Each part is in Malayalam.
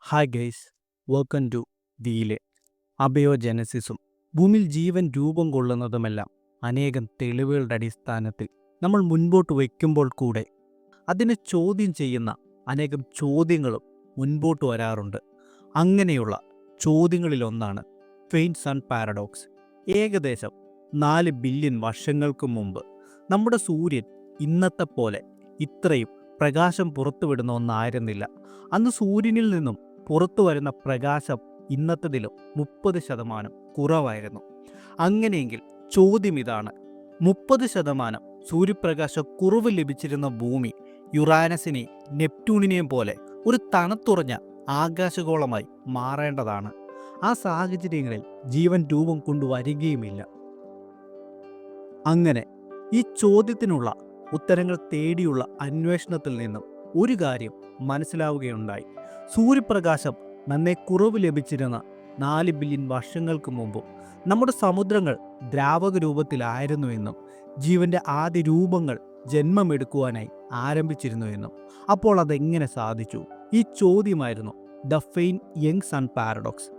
ഹായ് ഗൈസ്, വെൽക്കം ടു വീലെ. അബയോജനസിസും ഭൂമിയിൽ ജീവൻ രൂപം കൊള്ളുന്നതുമെല്ലാം അനേകം തെളിവുകളുടെ അടിസ്ഥാനത്തിൽ നമ്മൾ മുൻപോട്ട് വയ്ക്കുമ്പോൾ കൂടെ അതിനെ ചോദ്യം ചെയ്യുന്ന അനേകം ചോദ്യങ്ങളും മുൻപോട്ട് വരാറുണ്ട്. അങ്ങനെയുള്ള ചോദ്യങ്ങളിലൊന്നാണ് ഫെയിൻ സൺ പാരഡോക്സ്. ഏകദേശം 4 ബില്യൺ വർഷങ്ങൾക്ക് മുമ്പ് നമ്മുടെ സൂര്യൻ ഇന്നത്തെ പോലെ ഇത്രയും പ്രകാശം പുറത്തുവിടുന്ന ഒന്നായിരുന്നില്ല. അന്ന് സൂര്യനിൽ നിന്നും പുറത്തു വരുന്ന പ്രകാശം ഇന്നത്തതിലും 30% കുറവായിരുന്നു. അങ്ങനെയെങ്കിൽ ചോദ്യം ഇതാണ്: 30% സൂര്യപ്രകാശ കുറവ് ലഭിച്ചിരുന്ന ഭൂമി യുറാനസിനെയും നെപ്റ്റ്യൂണിനെയും പോലെ ഒരു തണുത്തുറഞ്ഞ ആകാശഗോളമായി മാറേണ്ടതാണ്. ആ സാഹചര്യങ്ങളിൽ ജീവൻ രൂപം കൊണ്ടുവരികയുമില്ല. അങ്ങനെ ഈ ചോദ്യത്തിനുള്ള ഉത്തരങ്ങൾ തേടിയുള്ള അന്വേഷണത്തിൽ നിന്നും ഒരു കാര്യം മനസ്സിലാവുകയുണ്ടായി. സൂര്യപ്രകാശം നന്നേ കുറവ് ലഭിച്ചിരുന്ന 4 ബില്യൺ വർഷങ്ങൾക്ക് മുമ്പ് നമ്മുടെ സമുദ്രങ്ങൾ ദ്രാവക രൂപത്തിലായിരുന്നുവെന്നും ജീവന്റെ ആദ്യ രൂപങ്ങൾ ജന്മമെടുക്കുവാനായി ആരംഭിച്ചിരുന്നുവെന്നും. അപ്പോൾ അതെങ്ങനെ സാധിച്ചു? ഈ ചോദ്യമായിരുന്നു ദ ഫെയിൻ യങ് സൺ പാരഡോക്സ്.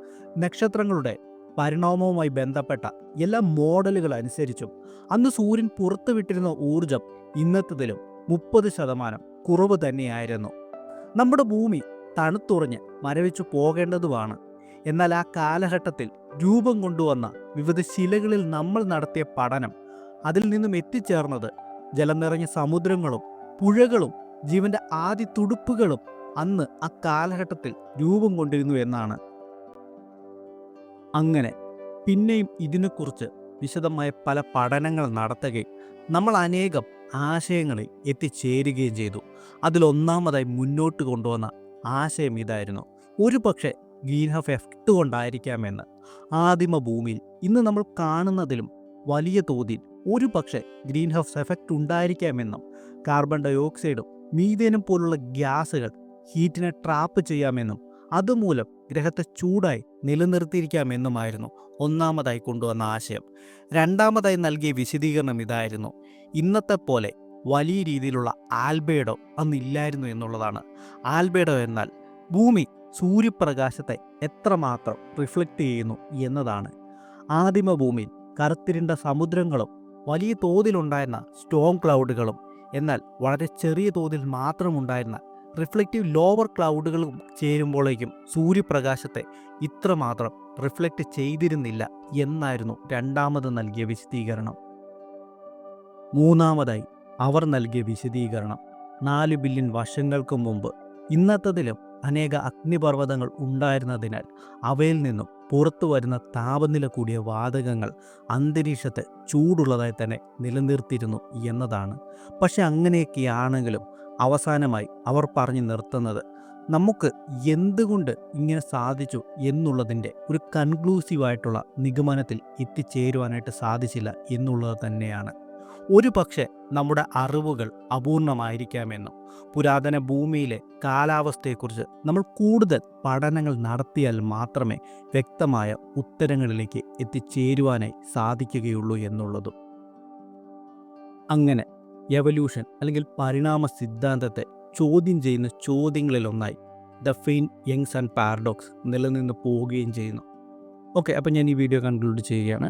നക്ഷത്രങ്ങളുടെ പരിണാമവുമായി ബന്ധപ്പെട്ട എല്ലാ മോഡലുകൾ അനുസരിച്ചും അന്ന് സൂര്യൻ പുറത്തുവിട്ടിരുന്ന ഊർജം ഇന്നത്തതിലും 30% കുറവ് തന്നെയായിരുന്നു. നമ്മുടെ ഭൂമി തണുത്തുറഞ്ഞ് മരവിച്ചു പോകേണ്ടതുമാണ്. എന്നാൽ ആ കാലഘട്ടത്തിൽ രൂപം കൊണ്ടുവന്ന വിവിധ ശിലകളിൽ നമ്മൾ നടത്തിയ പഠനം അതിൽ നിന്നും എത്തിച്ചേർന്നത് ജലം നിറഞ്ഞ സമുദ്രങ്ങളും പുഴകളും ജീവന്റെ ആദ്യ തുടുപ്പുകളും അന്ന് ആ കാലഘട്ടത്തിൽ രൂപം കൊണ്ടിരുന്നു എന്നാണ്. അങ്ങനെ പിന്നെയും ഇതിനെക്കുറിച്ച് വിശദമായ പല പഠനങ്ങൾ നടത്തുകയും നമ്മൾ അനേകം ആശയങ്ങളിൽ എത്തിച്ചേരുകയും ചെയ്തു. അതിലൊന്നാമതായി മുന്നോട്ട് കൊണ്ടുവന്ന ആശയം ഇതായിരുന്നു: ഒരു പക്ഷേ ഗ്രീൻ ഹൗസ് എഫക്റ്റ് കൊണ്ടായിരിക്കാമെന്ന്. ആദിമ ഭൂമിയിൽ ഇന്ന് നമ്മൾ കാണുന്നതിലും വലിയ തോതിൽ ഒരു പക്ഷേ ഗ്രീൻ ഹൗസ് എഫക്റ്റ് ഉണ്ടായിരിക്കാമെന്നും കാർബൺ ഡൈ ഓക്സൈഡും മീഥേനും പോലുള്ള ഗ്യാസുകൾ ഹീറ്റിനെ ട്രാപ്പ് ചെയ്യാമെന്നും അതുമൂലം ഗ്രഹത്തെ ചൂടായി നിലനിർത്തിയിരിക്കാമെന്നുമായിരുന്നു ഒന്നാമതായി കൊണ്ടുവന്ന ആശയം. രണ്ടാമതായി നൽകിയ വിശദീകരണം ഇതായിരുന്നു: ഇന്നത്തെ പോലെ വലിയ രീതിയിലുള്ള ആൽബേഡോ അന്നില്ലായിരുന്നു എന്നുള്ളതാണ്. ആൽബേഡോ എന്നാൽ ഭൂമി സൂര്യപ്രകാശത്തെ എത്രമാത്രം റിഫ്ലക്റ്റ് ചെയ്യുന്നു എന്നതാണ്. ആദിമ ഭൂമിയിൽ കറുത്തിരുണ്ട സമുദ്രങ്ങളും വലിയ തോതിലുണ്ടായിരുന്ന സ്റ്റോം ക്ലൗഡുകളും എന്നാൽ വളരെ ചെറിയ തോതിൽ മാത്രമുണ്ടായിരുന്ന റിഫ്ലക്റ്റീവ് ലോവർ ക്ലൗഡുകളും ചേരുമ്പോഴേക്കും സൂര്യപ്രകാശത്തെ ഇത്രമാത്രം റിഫ്ലക്റ്റ് ചെയ്തിരുന്നില്ല എന്നായിരുന്നു രണ്ടാമത് നൽകിയ വിശദീകരണം. മൂന്നാമതായി അവർ നൽകിയ വിശദീകരണം 4 ബില്യൺ വർഷങ്ങൾക്ക് മുമ്പ് ഇന്നത്തതിലും അനേക അഗ്നിപർവ്വതങ്ങൾ ഉണ്ടായിരുന്നതിനാൽ അവയിൽ നിന്നും പുറത്തു വരുന്ന താപനില കൂടിയ വാതകങ്ങൾ അന്തരീക്ഷത്തെ ചൂടുള്ളതായി തന്നെ നിലനിർത്തിയിരുന്നു എന്നതാണ്. പക്ഷെ അങ്ങനെയൊക്കെയാണെങ്കിലും അവസാനമായി അവർ പറഞ്ഞു നിർത്തുന്നത് നമുക്ക് എന്തുകൊണ്ട് ഇങ്ങനെ സാധിച്ചു എന്നുള്ളതിൻ്റെ ഒരു കൺക്ലൂസീവായിട്ടുള്ള നിഗമനത്തിൽ എത്തിച്ചേരുവാനായിട്ട് സാധിച്ചില്ല എന്നുള്ളത് തന്നെയാണ്. ഒരു പക്ഷേ നമ്മുടെ അറിവുകൾ അപൂർണമായിരിക്കാമെന്നും പുരാതന ഭൂമിയിലെ കാലാവസ്ഥയെക്കുറിച്ച് നമ്മൾ കൂടുതൽ പഠനങ്ങൾ നടത്തിയാൽ മാത്രമേ വ്യക്തമായ ഉത്തരങ്ങളിലേക്ക് എത്തിച്ചേരുവാനായി സാധിക്കുകയുള്ളൂ എന്നുള്ളതും. അങ്ങനെ എവല്യൂഷൻ അല്ലെങ്കിൽ പരിണാമ സിദ്ധാന്തത്തെ ചോദ്യം ചെയ്യുന്ന ചോദ്യങ്ങളിലൊന്നായി ദ ഫെയിൻ യങ് സൺ പാരഡോക്സ് നിലനിന്ന് പോവുകയും ചെയ്യുന്നു. ഓക്കെ, അപ്പോൾ ഞാൻ ഈ വീഡിയോ കൺക്ലൂഡ് ചെയ്യുകയാണ്.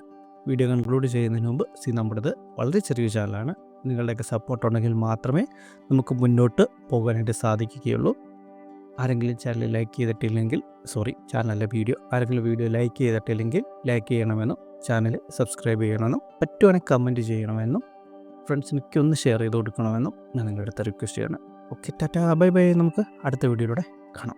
വീഡിയോ കൺക്ലൂഡ് ചെയ്യുന്നതിന് മുമ്പ് നമ്മുടേത് വളരെ ചെറിയ ചാനലാണ്. നിങ്ങളുടെയൊക്കെ സപ്പോർട്ട് ഉണ്ടെങ്കിൽ മാത്രമേ നമുക്ക് മുന്നോട്ട് പോകാനായിട്ട് സാധിക്കുകയുള്ളൂ. ആരെങ്കിലും ചാനൽ ലൈക്ക് ചെയ്തിട്ടില്ലെങ്കിൽ ആരെങ്കിലും വീഡിയോ ലൈക്ക് ചെയ്തിട്ടില്ലെങ്കിൽ ലൈക്ക് ചെയ്യണമെന്നും ചാനൽ സബ്സ്ക്രൈബ് ചെയ്യണമെന്നും പറ്റുവാണെങ്കിൽ കമൻറ്റ് ചെയ്യണമെന്നും ഫ്രണ്ട്സിനൊക്കെ ഒന്ന് ഷെയർ ചെയ്ത് കൊടുക്കണമെന്നും ഞാൻ നിങ്ങളുടെ അടുത്ത് റിക്വസ്റ്റ് ചെയ്യണം. Okay, Tata, bye bye. നമുക്ക് അടുത്ത വീഡിയോയിലൂടെ കാണാം.